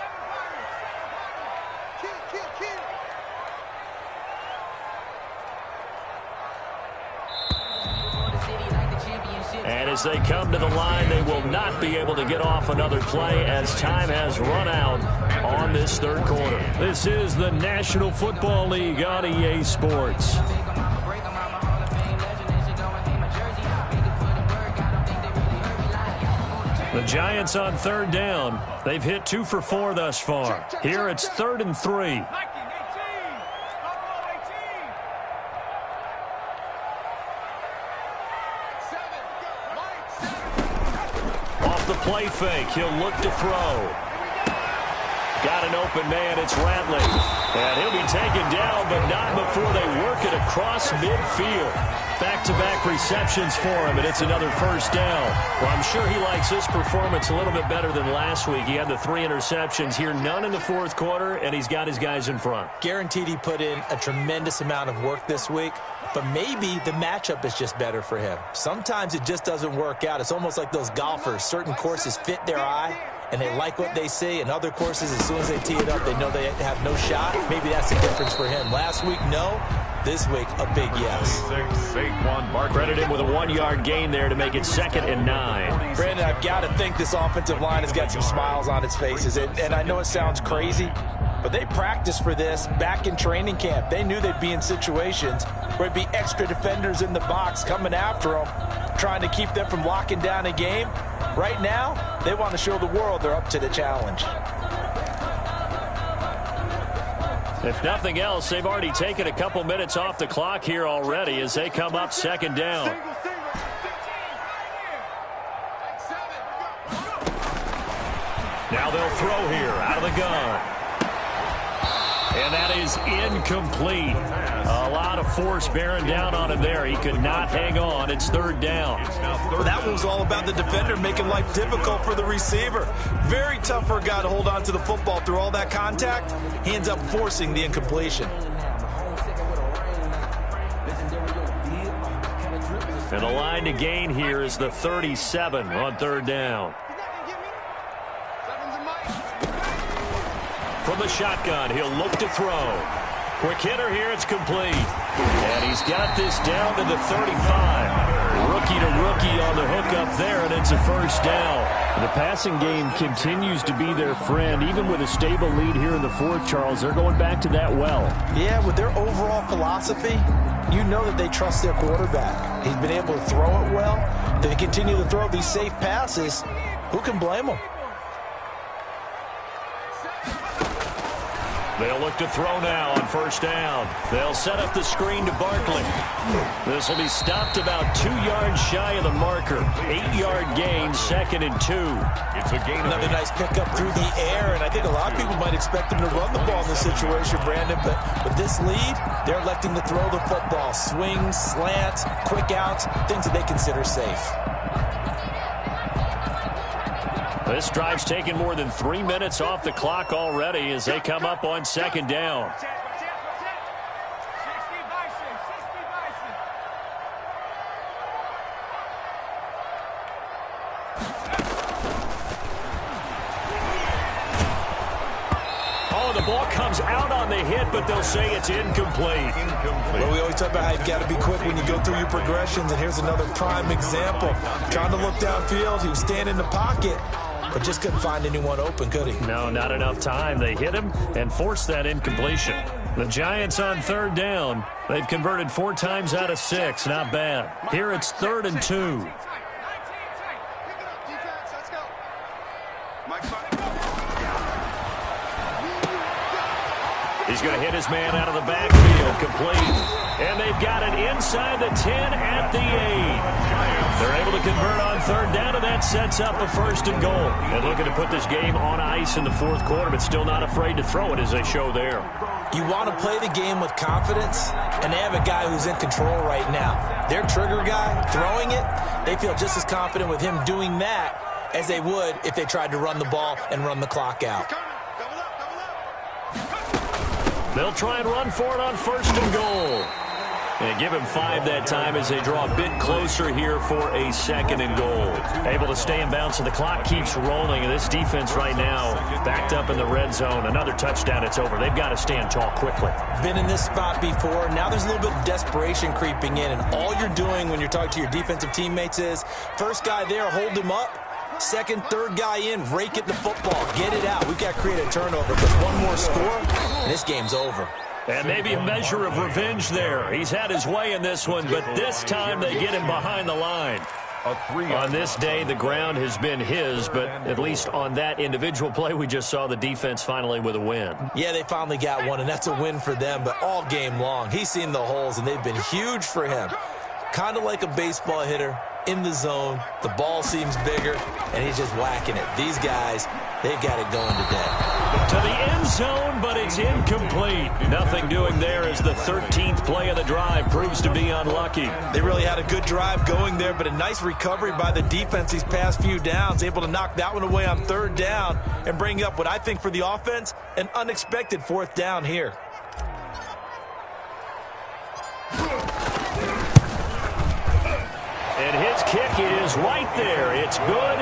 And as they come to the line, they will not be able to get off another play as time has run out on this third quarter. This is the National Football League on EA Sports. The Giants on third down. They've hit 2 for 4 thus far. Here it's 3rd and 3. Off the play fake, he'll look to throw. Got an open man, it's Ratley. And he'll be taken down, but not before they work it across midfield. Back-to-back receptions for him, and it's another first down. Well, I'm sure he likes his performance a little bit better than last week. He had the 3 interceptions here, none in the fourth quarter, and he's got his guys in front. Guaranteed he put in a tremendous amount of work this week, but maybe the matchup is just better for him. Sometimes it just doesn't work out. It's almost like those golfers. Certain courses fit their eye, and they like what they see, and other courses, as soon as they tee it up, they know they have no shot. Maybe that's the difference for him. Last week, no. This week, a big yes. Credit him with a 1-yard gain there to make it 2nd and 9. Brandon, I've got to think this offensive line has got some smiles on its faces. And I know it sounds crazy, but they practiced for this back in training camp. They knew they'd be in situations where it'd be extra defenders in the box coming after them, trying to keep them from locking down a game. Right now, they want to show the world they're up to the challenge. If nothing else, they've already taken a couple minutes off the clock here already as they come up 2nd down. Now they'll throw here out of the gun. And that is incomplete. A lot of force bearing down on him there. He could not hang on. It's 3rd down. Well, that one was all about the defender making life difficult for the receiver. Very tough for a guy to hold on to the football through all that contact. He ends up forcing the incompletion. And the line to gain here is the 37 on 3rd down. From the shotgun, he'll look to throw. Quick hitter here, it's complete. And he's got this down to the 35. Rookie to rookie on the hook up there, and it's a first down. The passing game continues to be their friend. Even with a stable lead here in the fourth, Charles, they're going back to that well. Yeah, with their overall philosophy, you know that they trust their quarterback. He's been able to throw it well. They continue to throw these safe passes. Who can blame them? They'll look to throw now on first down. They'll set up the screen to Barkley. This will be stopped about 2 yards shy of the marker. 8-yard gain, 2nd and 2. It's a gain. Another nice pickup through the air, and I think a lot of people might expect him to run the ball in this situation, Brandon, but with this lead, they're electing to throw the football. Swings, slants, quick outs, things that they consider safe. This drive's taken more than 3 minutes off the clock already as they come up on 2nd down. Oh, the ball comes out on the hit, but they'll say it's incomplete. Well, we always talk about how you've got to be quick when you go through your progressions, and here's another prime example. Trying to look downfield, he was standing in the pocket, but just couldn't find anyone open, could he? No, not enough time. They hit him and forced that incompletion. The Giants on 3rd down. They've converted 4 times out of 6. Not bad. Here it's 3rd and 2. He's going to hit his man out of the backfield, complete. And they've got it inside the 10 at the 8. They're able to convert on 3rd down, and that sets up a 1st and goal. And looking to put this game on ice in the 4th quarter, but still not afraid to throw it as they show there. You want to play the game with confidence, and they have a guy who's in control right now. Their trigger guy, throwing it, they feel just as confident with him doing that as they would if they tried to run the ball and run the clock out. They'll try and run for it on 1st and goal. And give him 5 that time as they draw a bit closer here for a 2nd and goal. Able to stay in bounds, and the clock keeps rolling. And this defense right now backed up in the red zone. Another touchdown, it's over. They've got to stand tall quickly. Been in this spot before. Now there's a little bit of desperation creeping in. And all you're doing when you're talking to your defensive teammates is, first guy there, hold him up. Second, third guy in, rake it the football. Get it out. We've got to create a turnover because one more score, and this game's over. And maybe a measure of revenge there. He's had his way in this one, but this time they get him behind the line. A 3-yard On this day, the ground has been his, but at least on that individual play, we just saw the defense finally with a win. Yeah, they finally got one, and that's a win for them, but all game long, he's seen the holes, and they've been huge for him. Kind of like a baseball hitter in the zone. The ball seems bigger, and he's just whacking it. These guys, they've got it going today. To the end zone, but it's incomplete. Nothing doing there as the 13th play of the drive proves to be unlucky. They really had a good drive going there, but a nice recovery by the defense these past few downs, able to knock that one away on third down and bring up what I think for the offense, an unexpected fourth down here. And his kick is right there. It's good.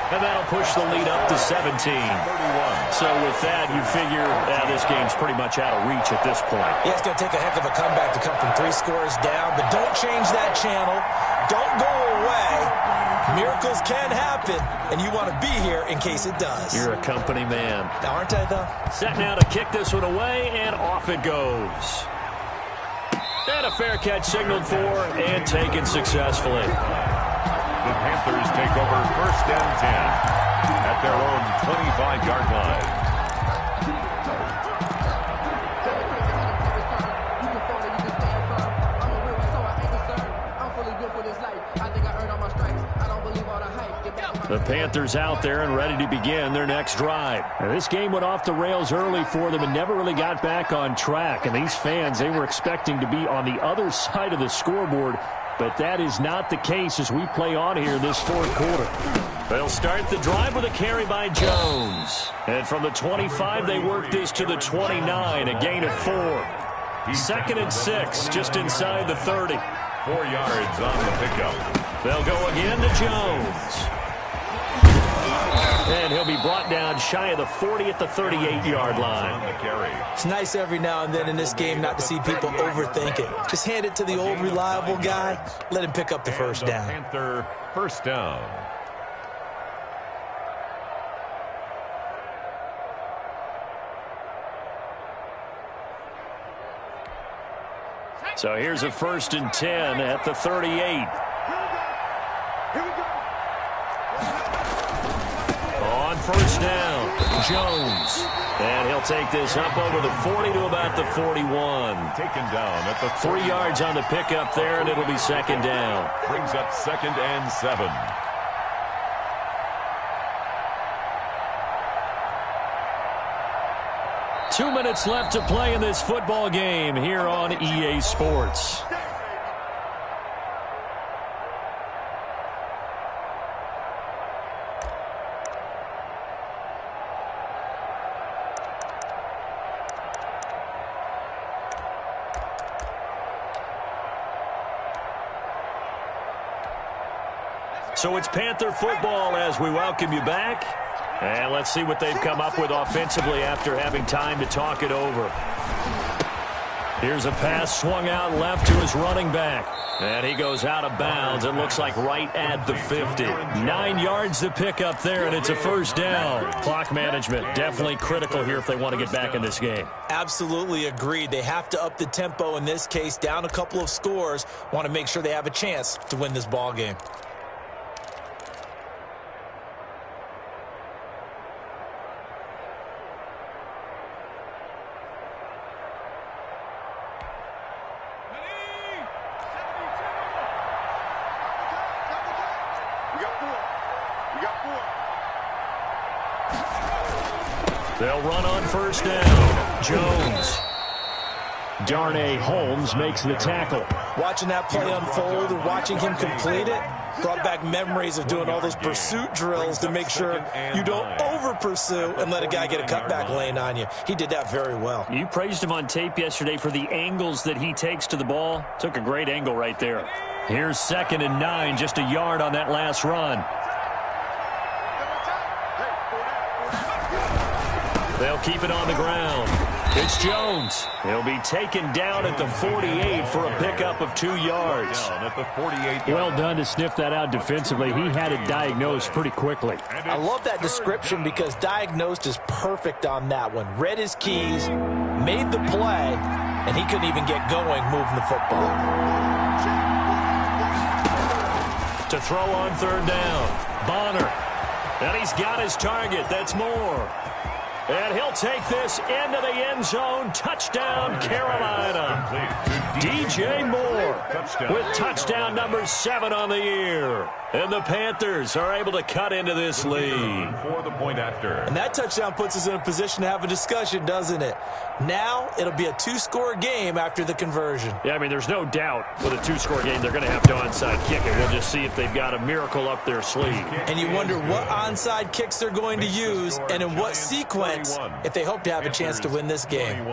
And that'll push the lead up to 17. 31. So with that, you figure this game's pretty much out of reach at this point. Yeah, it's going to take a heck of a comeback to come from 3 scores down, but don't change that channel. Don't go away. Miracles can happen, and you want to be here in case it does. You're a company man. Aren't I, though? Set now to kick this one away, and off it goes. And a fair catch signaled for and taken successfully. The Panthers take over 1st and 10 at their own 25-yard line. The Panthers out there and ready to begin their next drive. Now, this game went off the rails early for them and never really got back on track. And these fans, they were expecting to be on the other side of the scoreboard. But that is not the case as we play on here this fourth quarter. They'll start the drive with a carry by Jones. And from the 25, they work this to the 29, a gain of 4. 2nd and 6, just inside the 30. 4 yards on the pickup. They'll go again to Jones. And he'll be brought down shy of the 40 at the 38-yard line. It's nice every now and then in this game not to see people overthink it. Just hand it to the old reliable guy. Let him pick up the first down. Panther first down. So here's a 1st and 10 at the 38. On first down, Jones. And he'll take this up over the 40 to about the 41. Taken down at the 3 yards on the pickup there, and it'll be 2nd down. Brings up 2nd and 7. Two minutes left to play in this football game here on EA Sports. So it's Panther football as we welcome you back. And let's see what they've come up with offensively after having time to talk it over. Here's a pass swung out left to his running back. And he goes out of bounds. It looks like right at the 50. 9 yards to pick up there, and it's a first down. Clock management definitely critical here if they want to get back in this game. Absolutely agreed. They have to up the tempo in this case, down a couple of scores. Want to make sure they have a chance to win this ball game. They'll run on first down. Jones. Darnay Holmes makes the tackle. Watching that play unfold and watching him complete it brought back memories of doing all those pursuit drills to make sure you don't over-pursue and let a guy get a cutback lane on you. He did that very well. You praised him on tape yesterday for the angles that he takes to the ball. Took a great angle right there. Here's 2nd and 9, just a yard on that last run. They'll keep it on the ground. It's Jones. He'll be taken down at the 48 for a pickup of 2 yards. Down at the 48. Well done to sniff that out defensively. He had it diagnosed pretty quickly. I love that description because diagnosed is perfect on that one. Read his keys, made the play, and he couldn't even get going moving the football. to throw on third down. Bonner. And he's got his target. That's Moore. And he'll take this into the end zone. Touchdown, Carolina. DJ Moore with touchdown number 7 on the year. And the Panthers are able to cut into this lead. For the point after. And that touchdown puts us in a position to have a discussion, doesn't it? Now it'll be a 2-score game after the conversion. Yeah, I mean, there's no doubt with a 2-score game they're going to have to onside kick it. We'll just see if they've got a miracle up their sleeve. And you wonder what onside kicks they're going to use and in what sequence if they hope to have a chance to win this game.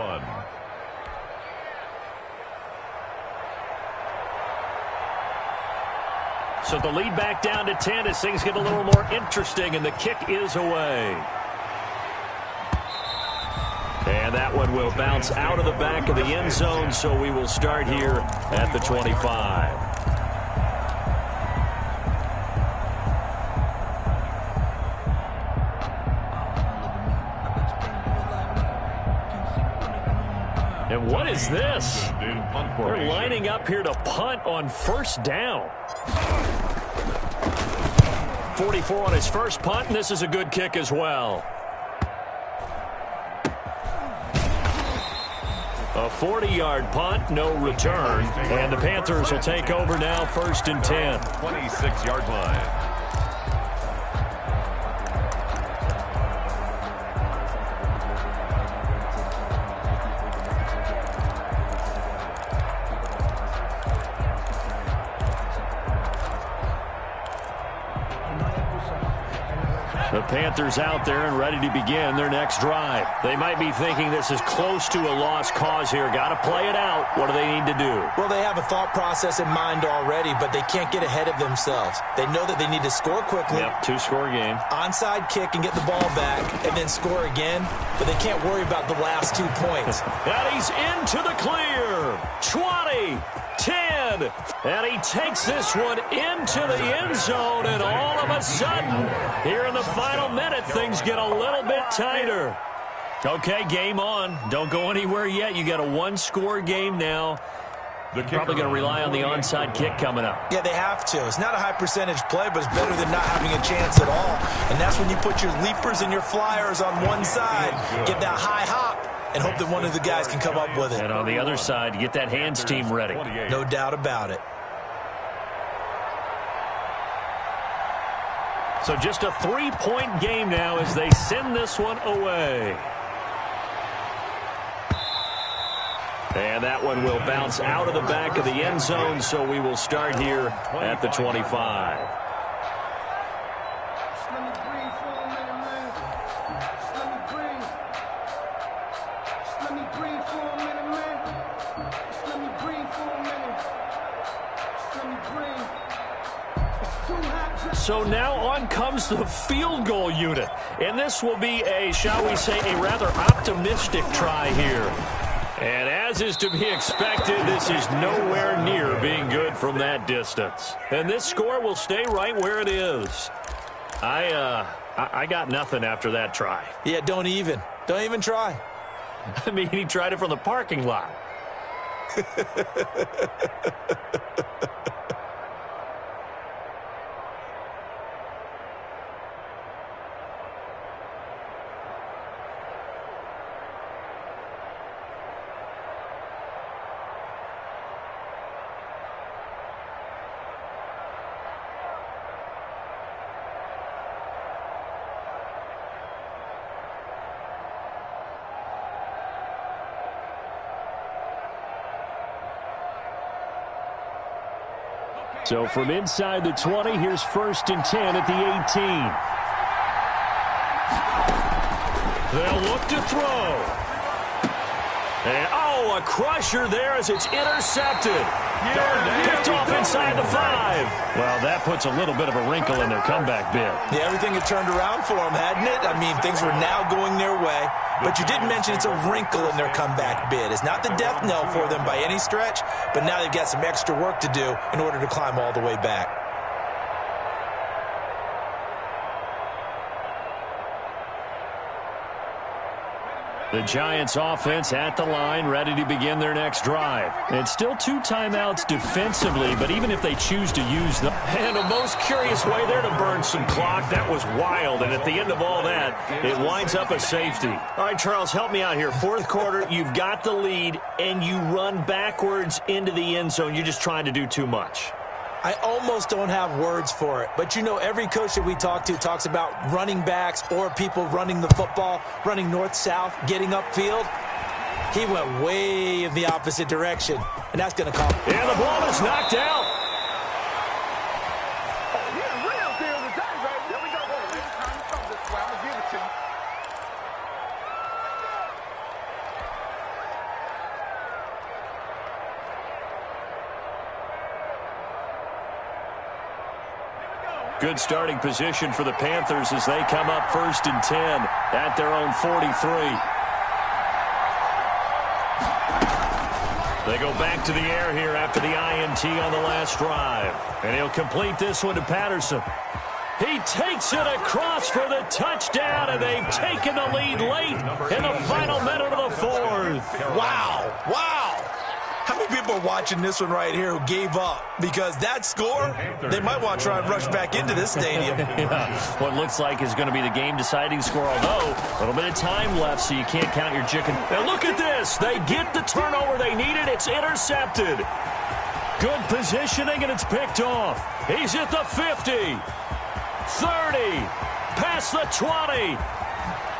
So the lead back down to 10 as things get a little more interesting, and the kick is away. And that one will bounce out of the back of the end zone, so we will start here at the 25. And what is this? They're lining up here to punt on first down. 44 on his first punt, and this is a good kick as well. A 40-yard punt, no return. And the Panthers will take over now, 1st and 10. 26-yard line. The Panthers out there and ready to begin their next drive. They might be thinking this is close to a lost cause here. Got to play it out. What do they need to do? Well, they have a thought process in mind already, but they can't get ahead of themselves. They know that they need to score quickly. Yep, 2-score game. Onside kick and get the ball back and then score again, but they can't worry about the last 2 points. And he's into the clear. 20, 10, and he takes this one into the end zone, and all of a sudden, here in the final minute, things get a little bit tighter. Okay, game on. Don't go anywhere yet. You got a 1-score game now. They're probably going to rely on the onside kick coming up. Yeah, they have to. It's not a high-percentage play, but it's better than not having a chance at all. And that's when you put your leapers and your flyers on one side, get that high hop, and hope that one of the guys can come up with it. And on the other side, get that hands team ready. No doubt about it. So just a 3-point game now as they send this one away. And that one will bounce out of the back of the end zone, so we will start here at the 25. So now on comes the field goal unit. And this will be a, shall we say, a rather optimistic try here. And as is to be expected, this is nowhere near being good from that distance. And this score will stay right where it is. I got nothing after that try. Yeah, don't even try. I mean, he tried it from the parking lot. So from inside the 20, here's 1st and 10 at the 18. They'll look to throw. And, a crusher there as it's intercepted. Picked off inside the 5. Well, that puts a little bit of a wrinkle in their comeback bid. Yeah, everything had turned around for them, hadn't it? I mean, things were now going their way. But you didn't mention it's a wrinkle in their comeback bid. It's not the death knell for them by any stretch, but now they've got some extra work to do in order to climb all the way back. The Giants offense at the line, ready to begin their next drive. It's still 2 timeouts defensively, but even if they choose to use them. And a most curious way there to burn some clock. That was wild, and at the end of all that, it winds up a safety. All right, Charles, help me out here. Fourth quarter, you've got the lead, and you run backwards into the end zone. You're just trying to do too much. I almost don't have words for it. But, you know, every coach that we talk to talks about running backs or people running the football, running north-south, getting upfield. He went way in the opposite direction, and that's going to call. And the ball is knocked out. Good starting position for the Panthers as they come up 1st and 10 at their own 43. They go back to the air here after the INT on the last drive. And he'll complete this one to Patterson. He takes it across for the touchdown, and they've taken the lead late in the final minute of the 4th. Wow. Wow. How many people are watching this one right here who gave up? Because that score, they might want to try and rush back into this stadium. Yeah, what looks like is going to be the game-deciding score, although a little bit of time left, so you can't count your chicken. Now look at this. They get the turnover they needed. It's intercepted. Good positioning, and it's picked off. He's at the 50, 30, past the 20.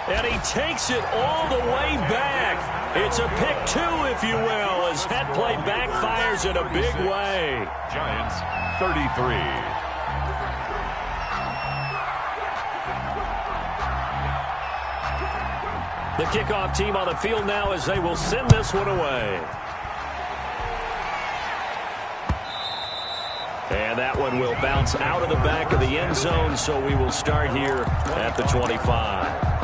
And he takes it all the way back. It's a pick 2, if you will, as that play backfires in a big way. Giants 33. The kickoff team on the field now as they will send this one away. And that one will bounce out of the back of the end zone, so we will start here at the 25.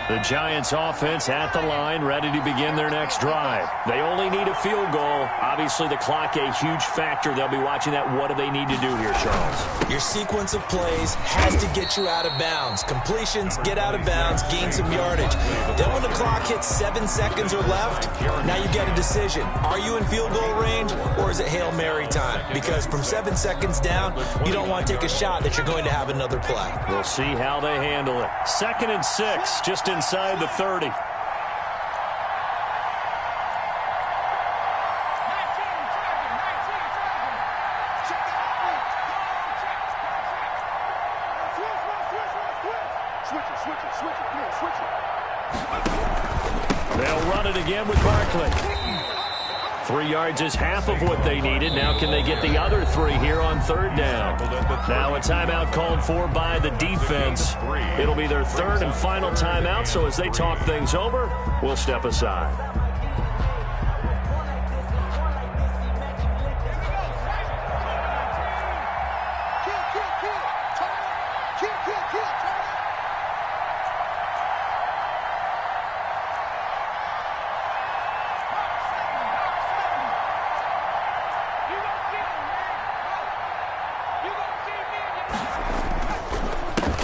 The Giants offense at the line, ready to begin their next drive. They only need a field goal. Obviously, the clock a huge factor. They'll be watching that. What do they need to do here, Charles? Your sequence of plays has to get you out of bounds. Completions, get out of bounds, gain some yardage. Then when the clock hits 7 seconds or left, now you get a decision. Are you in field goal range, or is it Hail Mary time? Because from 7 seconds down, you don't want to take a shot that you're going to have another play. We'll see how they handle it. 2nd and 6, just inside the 30. They'll run it again with Barkley. 3 yards is half of what they needed. Now can they get the other 3 here on 3rd down? Now a timeout called for by the defense. It'll be their 3rd and final timeout, so as they talk things over, we'll step aside.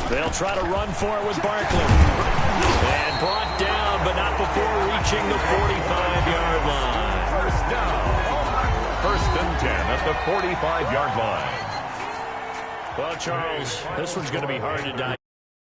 They'll try to run for it with Barkley. And brought down, but not before reaching the 45-yard line. First down. 1st and 10 at the 45-yard line. Well, Charles, this one's going to be hard to digest.